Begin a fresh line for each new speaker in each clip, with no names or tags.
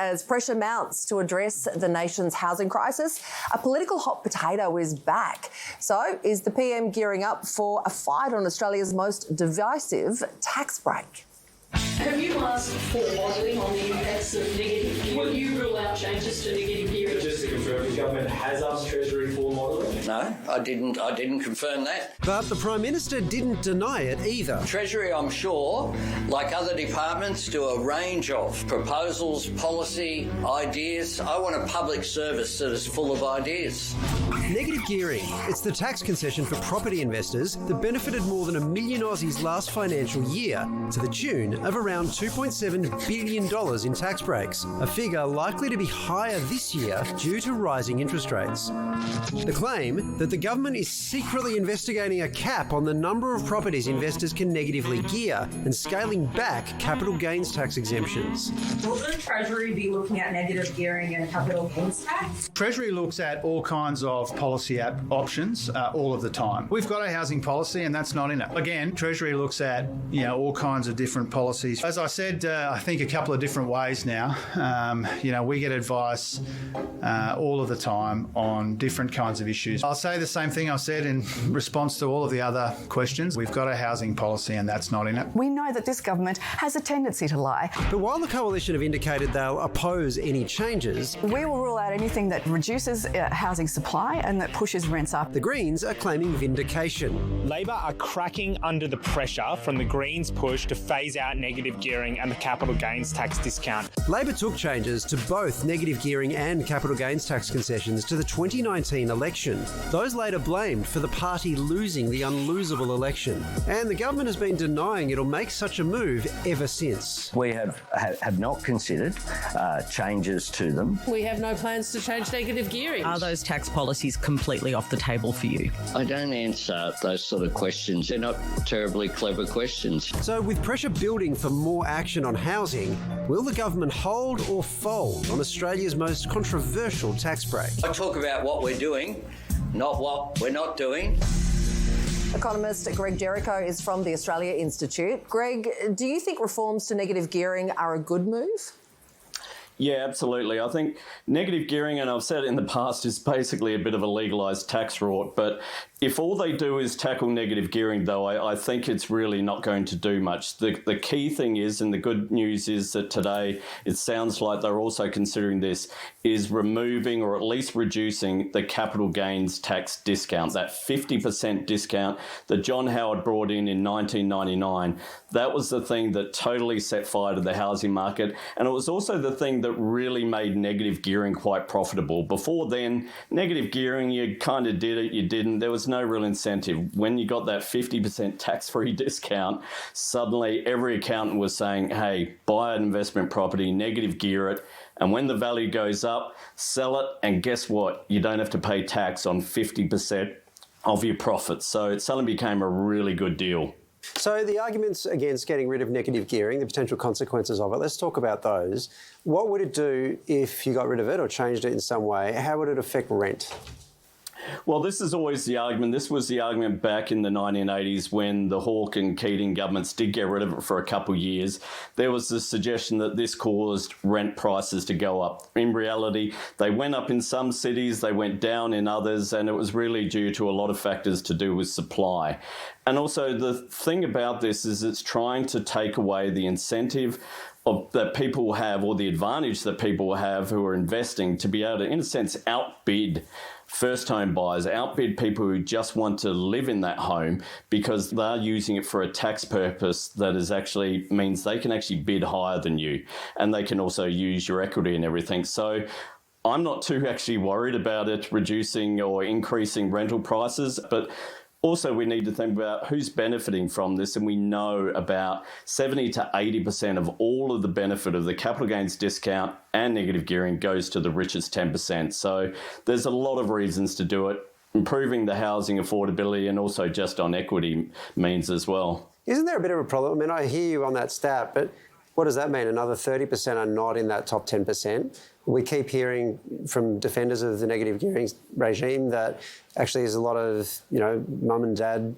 as pressure mounts to address the nation's housing crisis, a political hot potato is back. So is the PM gearing up for a fight on Australia's most divisive tax break?
Have you asked for modelling on the impacts of negative gearing? Will you rule out changes to negative gearing?
Just to confirm, the government has asked Treasury for modelling?
No, I didn't confirm that.
But the Prime Minister didn't deny it either.
Treasury, I'm sure, like other departments, do a range of proposals, policy, ideas. I want a public service that is full of ideas.
Negative gearing. It's the tax concession for property investors that benefited more than 1 million Aussies last financial year, to the tune of around $2.7 billion in tax breaks, a figure likely to be higher this year due to rising interest rates. The claim that the government is secretly investigating a cap on the number of properties investors can negatively gear and scaling back capital gains tax exemptions.
Will the Treasury be looking at negative gearing and capital gains tax?
Treasury looks at all kinds of policy options all of the time. We've got a housing policy and that's not in it. Again, Treasury looks at all kinds of different policies. As I said, I think a couple of different ways now. We get advice all of the time on different kinds of issues. I'll say the same thing I said in response to all of the other questions. We've got a housing policy and that's not in it.
We know that this government has a tendency to lie.
But while the coalition have indicated they'll oppose any changes,
we will rule out anything that reduces housing supply and that pushes rents up.
The Greens are claiming vindication.
Labor are cracking under the pressure from the Greens' push to phase out negative gearing and the capital gains tax discount.
Labor took changes to both negative gearing and capital gains tax concessions to the 2019 election. Those later blamed for the party losing the unlosable election. And the government has been denying it'll make such a move ever since.
We have not considered changes to them.
We have no plans to change negative gearing.
Are those tax policies completely off the table for you?
I don't answer those sort of questions. They're not terribly clever questions.
So with pressure building for more action on housing, will the government hold or fold on Australia's most controversial tax break?
I talk about what we're doing, not what we're not doing.
Economist Greg Jericho is from the Australia Institute. Greg, do you think reforms to negative gearing are a good move?
Yeah, absolutely. I think negative gearing, and I've said it in the past, is basically a bit of a legalised tax rort. But if all they do is tackle negative gearing, though, I think it's really not going to do much. The key thing is, and the good news is that today it sounds like they're also considering this, is removing or at least reducing the capital gains tax discount, that 50% discount that John Howard brought in 1999. That was the thing that totally set fire to the housing market. And it was also the thing that really made negative gearing quite profitable. Before then, negative gearing, you kind of did it, you didn't. There was no real incentive. When you got that 50% tax-free discount, suddenly every accountant was saying, hey, buy an investment property, negative gear it, and when the value goes up, sell it, and guess what? You don't have to pay tax on 50% of your profits. So it suddenly became a really good deal.
So the arguments against getting rid of negative gearing, the potential consequences of it, let's talk about those. What would it do if you got rid of it or changed it in some way? How would it affect rent?
Well, this is always the argument. This was the argument back in the 1980s when the Hawke and Keating governments did get rid of it for a couple of years. There was the suggestion that this caused rent prices to go up. In reality, they went up in some cities, they went down in others, and it was really due to a lot of factors to do with supply. And also the thing about this is it's trying to take away the incentive that people have, or the advantage that people have who are investing, to be able to, in a sense, outbid first home buyers, outbid people who just want to live in that home because they're using it for a tax purpose that is actually means they can actually bid higher than you, and they can also use your equity and everything. So I'm not too actually worried about it reducing or increasing rental prices, but also, we need to think about who's benefiting from this, and we know about 70 to 80% of all of the benefit of the capital gains discount and negative gearing goes to the richest 10%. So there's a lot of reasons to do it. Improving the housing affordability and also just on equity means as well.
Isn't there a bit of a problem? I mean, I hear you on that stat, but what does that mean? Another 30% are not in that top 10%. We keep hearing from defenders of the negative gearing regime that actually there's a lot of, mum and dad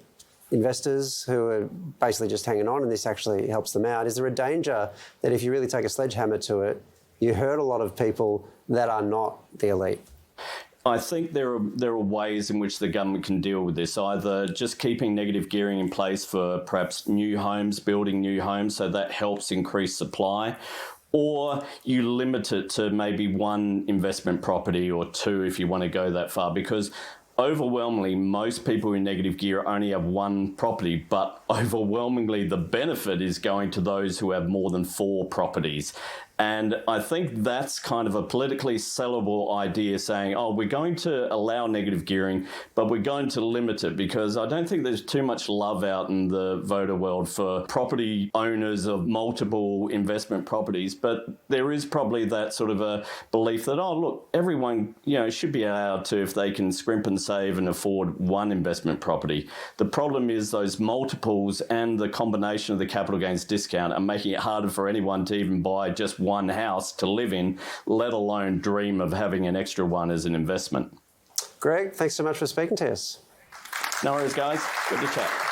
investors who are basically just hanging on, and this actually helps them out. Is there a danger that if you really take a sledgehammer to it, you hurt a lot of people that are not the elite.
I think there are ways in which the government can deal with this, either just keeping negative gearing in place for perhaps new homes, building new homes, so that helps increase supply, or you limit it to maybe one investment property or two if you want to go that far, because overwhelmingly, most people in negative gear only have one property, but overwhelmingly the benefit is going to those who have more than 4 properties. And I think that's kind of a politically sellable idea, saying, oh, we're going to allow negative gearing, but we're going to limit it, because I don't think there's too much love out in the voter world for property owners of multiple investment properties. But there is probably that sort of a belief that, oh, look, everyone, should be allowed to, if they can scrimp and save and afford one investment property. The problem is those multiples and the combination of the capital gains discount are making it harder for anyone to even buy just one house to live in, let alone dream of having an extra one as an investment.
Greg, thanks so much for speaking to us.
No worries, guys. Good to chat.